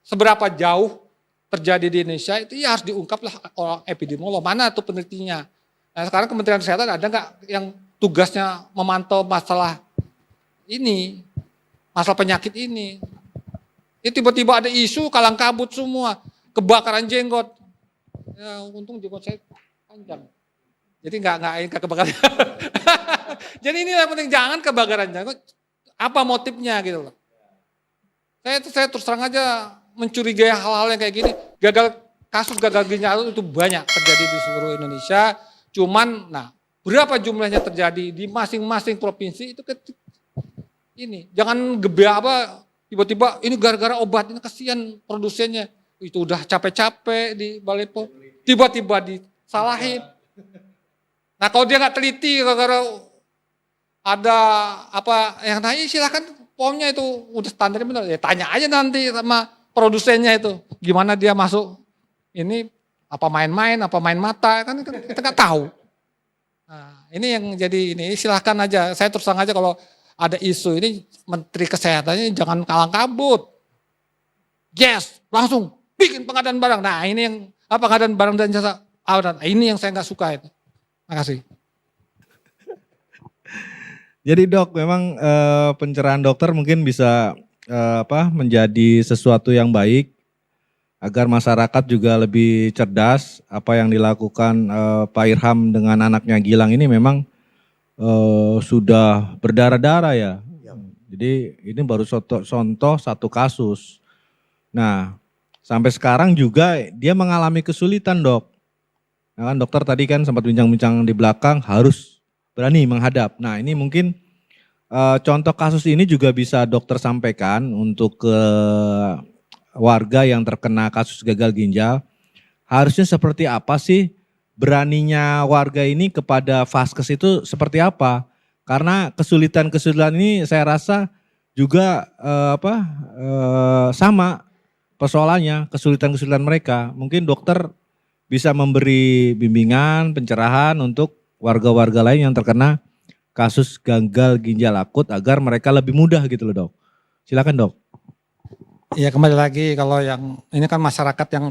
seberapa jauh terjadi di Indonesia, itu ya harus diungkap lah orang epidemiolog. Mana tuh penelitinya. Nah sekarang Kementerian Kesehatan ada nggak yang tugasnya memantau masalah ini, masalah penyakit ini. Ini tiba-tiba ada isu kalang kabut semua, kebakaran jenggot. Ya untung jenggot saya panjang. Jadi nggak kebakaran. Jadi ini yang penting, jangan kebakaran jenggot. Apa motifnya gitu loh. Saya terus terang aja mencurigai hal-hal yang kayak gini. Kasus gagal ginjal itu banyak terjadi di seluruh Indonesia. Cuman, berapa jumlahnya terjadi di masing-masing provinsi itu ini. Jangan tiba-tiba ini gara-gara obat, ini kasihan produsennya. Itu udah capek-capek di balai pom, tiba-tiba disalahin. Nah kalau dia nggak teliti, gara-gara ada apa yang nanya, silakan pomnya itu udah standar benar. Ya tanya aja nanti sama produsennya itu, gimana dia masuk ini, apa main-main, apa main mata, kan kita nggak tahu. Nah, ini yang jadi ini, silahkan aja. Saya terus terang aja kalau ada isu ini, Menteri Kesehatannya jangan kalang kabut. Yes, langsung bikin pengadaan barang. Nah ini yang pengadaan barang dan jasa. Ini yang saya nggak suka itu. Terima kasih. Jadi dok, memang pencerahan dokter mungkin bisa menjadi sesuatu yang baik agar masyarakat juga lebih cerdas. Apa yang dilakukan Pak Irham dengan anaknya Gilang ini memang sudah berdarah-darah ya. Jadi ini baru contoh satu kasus. Nah, sampai sekarang juga dia mengalami kesulitan dok. Nah, kan dokter tadi kan sempat bincang-bincang di belakang harus berani menghadap. Nah ini mungkin contoh kasus ini juga bisa dokter sampaikan untuk ke warga yang terkena kasus gagal ginjal. Harusnya seperti apa sih beraninya warga ini kepada Vaskes itu seperti apa? Karena kesulitan-kesulitan ini saya rasa juga sama persoalannya, kesulitan-kesulitan mereka. Mungkin dokter bisa memberi bimbingan, pencerahan untuk warga-warga lain yang terkena kasus gagal ginjal akut agar mereka lebih mudah gitu loh dok. Silakan dok. Ya kembali lagi, kalau yang ini kan masyarakat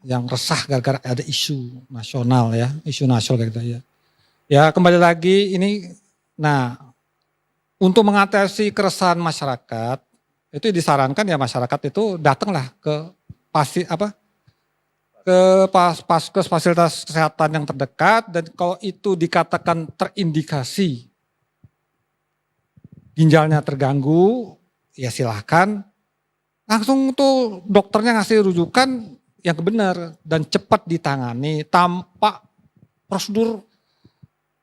yang resah gara-gara ada isu nasional ya, isu nasional gitu ya. Ya kembali lagi ini, nah untuk mengatasi keresahan masyarakat itu disarankan ya masyarakat itu datanglah ke Vaskes fasilitas kesehatan yang terdekat, dan kalau itu dikatakan terindikasi ginjalnya terganggu, ya silahkan langsung tuh dokternya ngasih rujukan yang benar dan cepat ditangani tanpa prosedur.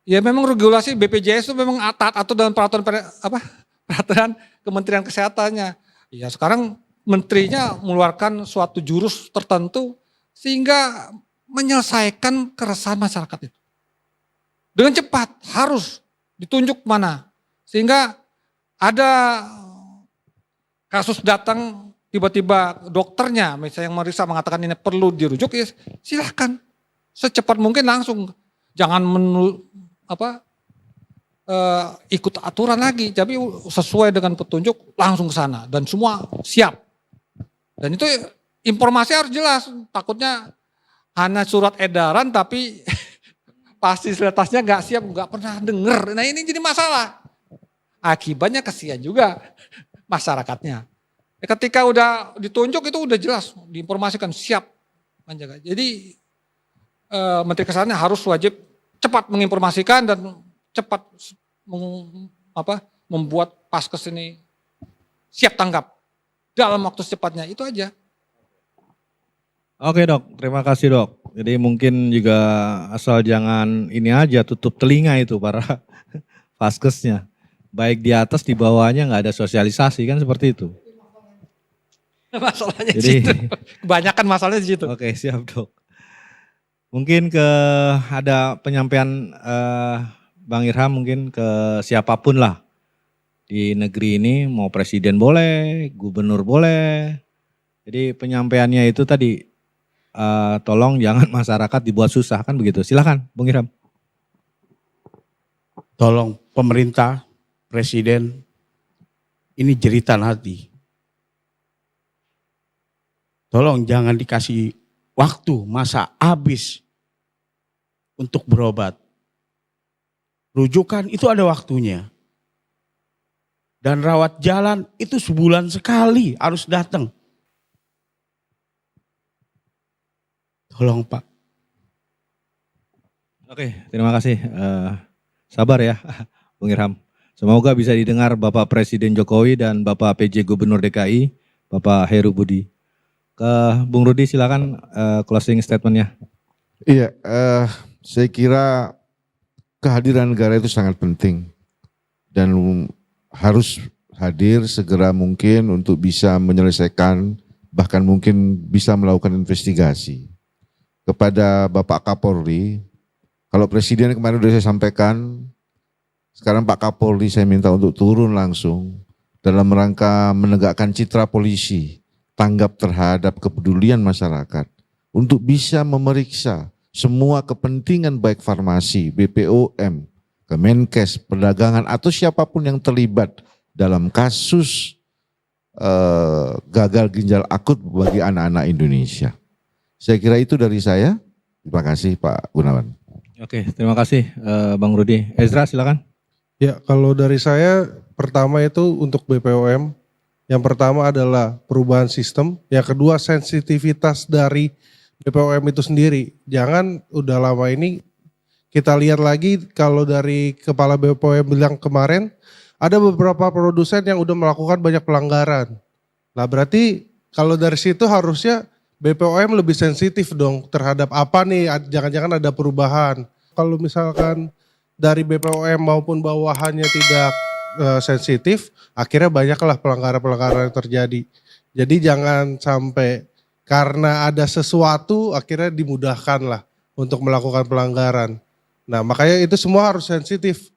Ya memang regulasi BPJS itu memang taat atau dalam peraturan Kementerian Kesehatannya. Ya sekarang menterinya mengeluarkan suatu jurus tertentu sehingga menyelesaikan keresahan masyarakat itu. Dengan cepat, harus ditunjuk mana. Sehingga ada kasus datang tiba-tiba dokternya misalnya yang meriksa mengatakan ini perlu dirujuk, ya silahkan. Secepat mungkin langsung. Jangan ikut aturan lagi, tapi sesuai dengan petunjuk langsung ke sana. Dan semua siap. Dan itu informasi harus jelas, takutnya hanya surat edaran tapi fasilitasnya nggak siap, nggak pernah dengar. Nah ini jadi masalah. Akibatnya kasihan juga masyarakatnya. Ketika udah ditunjuk itu udah jelas, diinformasikan siap menjaga. Jadi Menteri Kesehatan harus wajib cepat menginformasikan dan cepat membuat Vaskes ini siap tanggap dalam waktu secepatnya, itu aja. Oke dok, terima kasih dok. Jadi mungkin juga asal jangan ini aja tutup telinga itu para Vaskesnya. Baik di atas di bawahnya nggak ada sosialisasi kan seperti itu. Masalahnya di Jadi, situ. Kebanyakan masalahnya di situ. Oke siap dok. Mungkin ada penyampaian Bang Irham mungkin ke siapapun lah di negeri ini, mau presiden boleh, gubernur boleh. Jadi penyampaiannya itu tadi tolong jangan masyarakat dibuat susah kan begitu. Silakan Bang Irham. Tolong pemerintah, presiden, ini jeritan hati. Tolong jangan dikasih waktu, masa habis untuk berobat. Rujukan itu ada waktunya. Dan rawat jalan itu sebulan sekali harus datang. Tolong Pak. Oke, terima kasih. Sabar ya, Bung Irham. Semoga bisa didengar Bapak Presiden Jokowi dan Bapak PJ Gubernur DKI, Bapak Heru Budi. Ke Bung Rudi silakan closing statementnya. Iya, saya kira kehadiran negara itu sangat penting dan harus hadir segera mungkin untuk bisa menyelesaikan bahkan mungkin bisa melakukan investigasi kepada Bapak Kapolri. Kalau Presiden kemarin sudah saya sampaikan, sekarang Pak Kapolri saya minta untuk turun langsung dalam rangka menegakkan citra polisi, tanggap terhadap kepedulian masyarakat untuk bisa memeriksa semua kepentingan baik farmasi, BPOM, Kemenkes, perdagangan atau siapapun yang terlibat dalam kasus gagal ginjal akut bagi anak-anak Indonesia. Saya kira itu dari saya. Terima kasih Pak Gunawan. Oke, terima kasih Bang Rudi. Ezra silakan. Ya, kalau dari saya pertama itu untuk BPOM. Yang pertama adalah perubahan sistem. Yang kedua sensitivitas dari BPOM itu sendiri. Jangan udah lama ini kita lihat lagi kalau dari Kepala BPOM bilang kemarin ada beberapa produsen yang udah melakukan banyak pelanggaran. Nah berarti kalau dari situ harusnya BPOM lebih sensitif dong terhadap apa nih, jangan-jangan ada perubahan. Kalau misalkan dari BPOM maupun bawahannya tidak sensitif, akhirnya banyaklah pelanggaran-pelanggaran yang terjadi. Jadi jangan sampai karena ada sesuatu akhirnya dimudahkan lah untuk melakukan pelanggaran. Nah makanya itu semua harus sensitif.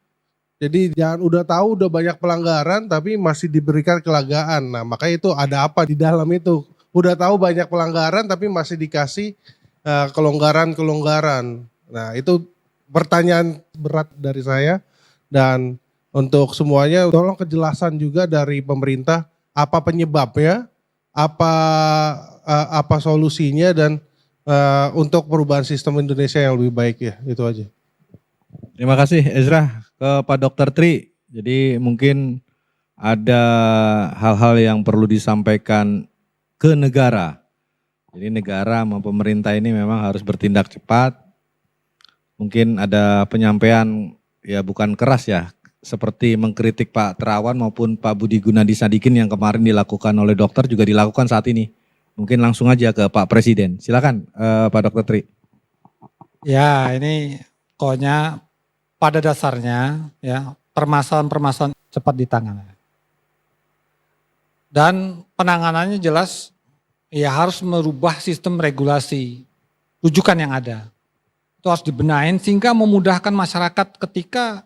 Jadi jangan udah tahu udah banyak pelanggaran tapi masih diberikan kelegaan. Nah makanya itu ada apa di dalam itu. Udah tahu banyak pelanggaran tapi masih dikasih kelonggaran-kelonggaran. Nah itu pertanyaan berat dari saya. Dan untuk semuanya tolong kejelasan juga dari pemerintah apa penyebabnya, apa solusinya dan untuk perubahan sistem Indonesia yang lebih baik ya, itu aja. Terima kasih Ezra. Ke Pak Dr. Tri. Jadi mungkin ada hal-hal yang perlu disampaikan ke negara. Jadi negara sama pemerintah ini memang harus bertindak cepat. Mungkin ada penyampaian ya bukan keras ya, seperti mengkritik Pak Terawan maupun Pak Budi Gunadi Sadikin yang kemarin dilakukan oleh dokter juga dilakukan saat ini. Mungkin langsung aja ke Pak Presiden. Silakan Pak Dr. Tri. Ya ini pokoknya pada dasarnya ya permasalahan-permasalahan cepat ditangani. Dan penanganannya jelas ya harus merubah sistem regulasi rujukan yang ada. Itu harus dibenahin sehingga memudahkan masyarakat ketika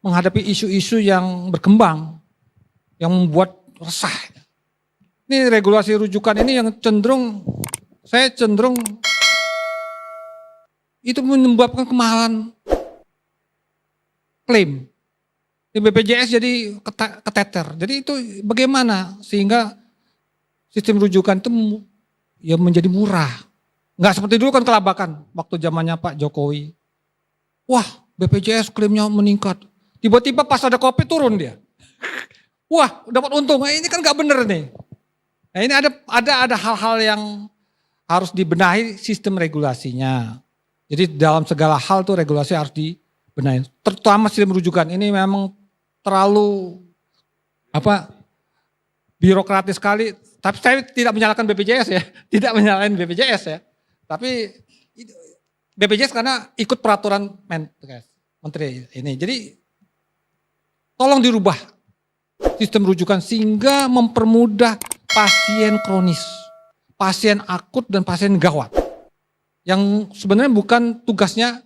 menghadapi isu-isu yang berkembang, yang membuat resah. Ini regulasi rujukan ini yang saya cenderung itu menyebabkan kemahalan klaim. Di BPJS jadi keteter. Jadi itu bagaimana sehingga sistem rujukan itu ya menjadi murah. Nggak seperti dulu kan kelabakan waktu zamannya Pak Jokowi. Wah BPJS klaimnya meningkat. Tiba-tiba pas ada COVID turun dia. Wah dapat untung. Ini kan nggak bener nih. Nah ini ada hal-hal yang harus dibenahi sistem regulasinya. Jadi dalam segala hal tuh regulasi harus dibenahi. Terutama sistem rujukan ini memang terlalu birokratis sekali. Tapi saya tidak menyalahkan BPJS ya, tidak menyalahkan BPJS ya. Tapi BPJS karena ikut peraturan menteri ini. Jadi tolong dirubah sistem rujukan sehingga mempermudah pasien kronis, pasien akut dan pasien gawat. Yang sebenarnya bukan tugasnya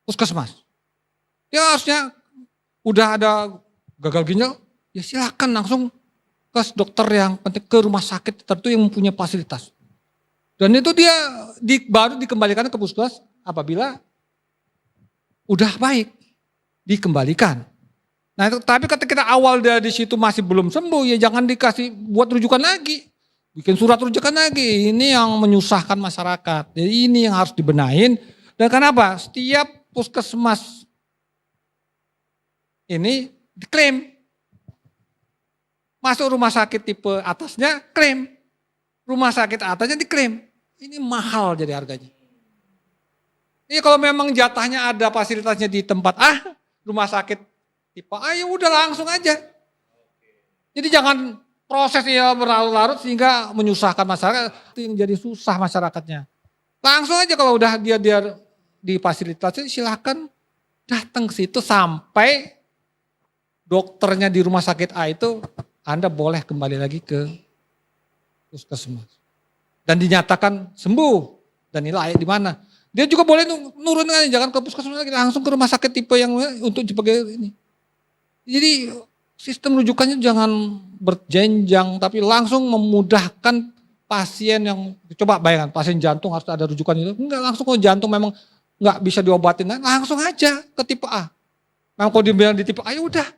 puskesmas. Ya harusnya udah ada gagal ginjal, ya silakan langsung ke dokter yang penting ke rumah sakit tertentu yang mempunyai fasilitas. Dan itu dia baru dikembalikan ke puskesmas apabila udah baik, dikembalikan. Nah itu, tapi ketika kita awal dari situ masih belum sembuh, ya jangan dikasih buat rujukan lagi. Bikin surat rujukan lagi, ini yang menyusahkan masyarakat. Jadi ini yang harus dibenahin. Dan kenapa? Setiap puskesmas ini diklaim. Masuk rumah sakit tipe atasnya klaim. Rumah sakit atasnya diklaim. Ini mahal jadi harganya. Ini kalau memang jatahnya ada fasilitasnya di tempat rumah sakit tipe A ya udah langsung aja. Jadi jangan prosesnya berlarut-larut sehingga menyusahkan masyarakat. Itu yang jadi susah masyarakatnya. Langsung aja kalau udah dia difasilitasi silakan datang ke situ sampai dokternya di rumah sakit A itu Anda boleh kembali lagi ke puskesmas. Dan dinyatakan sembuh. Dan ini layak di mana. Dia juga boleh nurunkan, jangan ke puskesmas lagi, langsung ke rumah sakit tipe yang untuk sebagai ini. Jadi sistem rujukannya jangan berjenjang, tapi langsung memudahkan pasien yang, coba bayangkan pasien jantung harus ada rujukan itu. Enggak, langsung kalau jantung memang enggak bisa diobatin, langsung aja ke tipe A. Memang kalau dibilang di tipe A ya udah.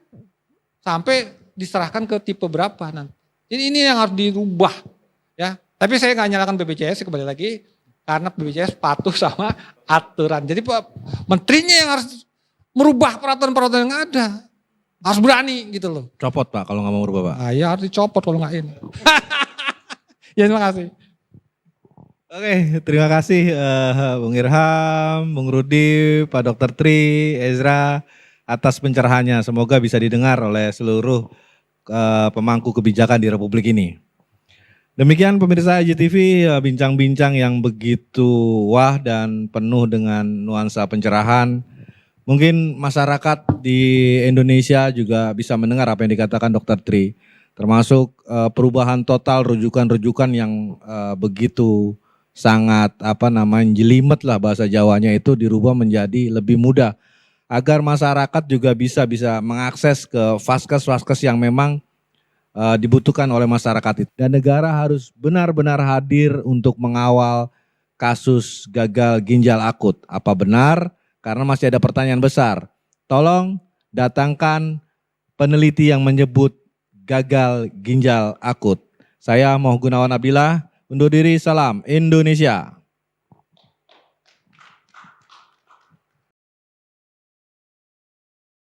Sampai diserahkan ke tipe berapa nanti. Jadi ini yang harus dirubah. Ya. Tapi saya nggak nyalakan BPJS, kembali lagi. Karena BPJS patuh sama aturan. Jadi menterinya yang harus merubah peraturan-peraturan yang ada. Harus berani gitu loh. Copot Pak kalau nggak mau berubah Pak. Ah, ya harus dicopot kalau nggak ini. Ya terima kasih. Oke, terima kasih Bung Irham, Bung Rudi, Pak Dr. Tri, Ezra atas pencerahannya. Semoga bisa didengar oleh seluruh pemangku kebijakan di Republik ini. Demikian pemirsa IGTV, bincang-bincang yang begitu wah dan penuh dengan nuansa pencerahan. Mungkin masyarakat di Indonesia juga bisa mendengar apa yang dikatakan Dr. Tri. Termasuk perubahan total rujukan-rujukan yang begitu sangat jelimet lah bahasa Jawanya itu dirubah menjadi lebih mudah. Agar masyarakat juga bisa mengakses ke vaskes-vaskes yang memang dibutuhkan oleh masyarakat itu. Dan negara harus benar-benar hadir untuk mengawal kasus gagal ginjal akut. Apa benar? Karena masih ada pertanyaan besar. Tolong datangkan peneliti yang menyebut gagal ginjal akut. Saya Moh Gunawan Abdillah, undur diri, salam Indonesia.